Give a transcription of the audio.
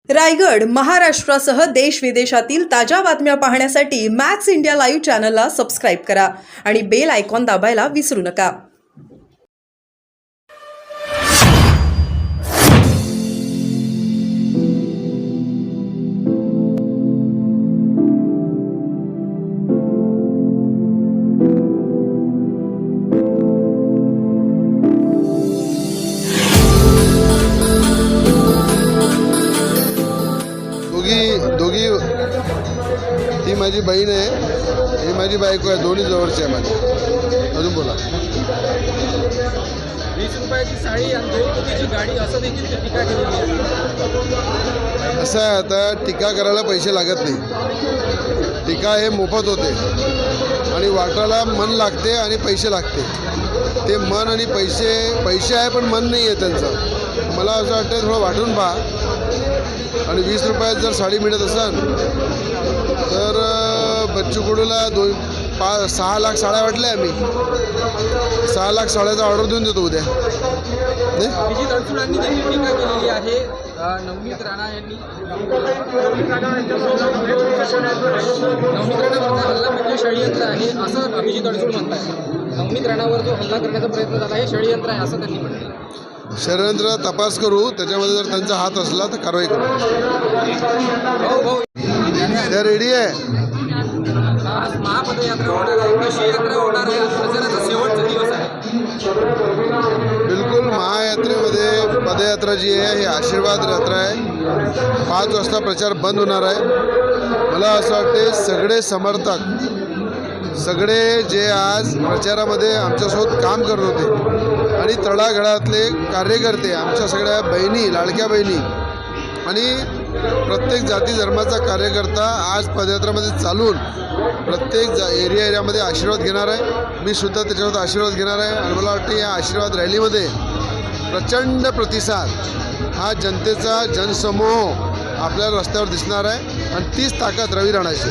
रायगड महाराष्ट्रासह देश विदेशातील ताज्या बातम्या पाहण्यासाठी मॅक्स इंडिया लाईव्ह चॅनलला सबस्क्राईब करा आणि बेल आयकॉन दाबायला विसरू नका। दोघी ती माझी बहीण आहे, ही माझी बायको आहे, दोन्ही जवळची आहे माझी। अजून बोला। 20 रुपयाची साडी आणि 2 कोटीची गाडी असं देखील टीका केलेली आहे। असं आहे, आता टीका करायला पैसे लागत नाही, टीका हे मोफत होते आणि वाटायला मन लागते आणि पैसे लागते। ते मन आणि पैसे आहे पण मन नाही आहे त्यांचं। मला असं वाटतं थोडं वाटून पहा आणि 20 रुपयात जर साडी मिळत असेल तर बच्चू कडूला 6 लाख साड्या वाटल्या आम्ही। 6 लाख साड्याचा ऑर्डर देऊन देतो उद्या। अभिजित अडसूळांनी देखील टीका केलेली आहे। नवनीत राणा यांनी नवनीत राणावरचा हल्ला म्हणजे षडयंत्र आहे असं अभिजित अडसूळ म्हणतात। नवनीत राणावर जो हल्ला करण्याचा प्रयत्न झाला हे षडयंत्र आहे असं त्यांनी म्हटलं। षडयंत्र तपास करू, त्याच्यामध्ये जर त्यांचा हात असला तर कारवाई करू। त्या रेडी आहे। महापदयात्रा होणार आहे, कशी यात्रा होणार आहे, प्रचाराचा शेवटचा दिवस आहे। बिलकुल, महायात्रेमध्ये पदयात्रा जी आहे ही आशीर्वाद यात्रा आहे। 5 वाजता प्रचार बंद होणार आहे। मला असं वाटते सगळे समर्थक, सगळे जे आज प्रचारामध्ये आमच्यासोबत काम करत होते आणि तळागाळातले कार्यकर्ते, आमच्या सगळ्या बहिणी, लाडक्या बहिणी आणि प्रत्येक जाती धर्माचा कार्यकर्ता आज पदयात्रामध्ये चालून प्रत्येक एरियामध्ये आशीर्वाद घेणार आहे। मी सुद्धा त्याच्यावर आशीर्वाद घेणार आहे आणि मला वाटतं या आशीर्वाद रॅलीमध्ये प्रचंड प्रतिसाद, हा जनतेचा जनसमूह आपल्याला रस्त्यावर दिसणार आहे आणि तीच ताकद रवी राणाची।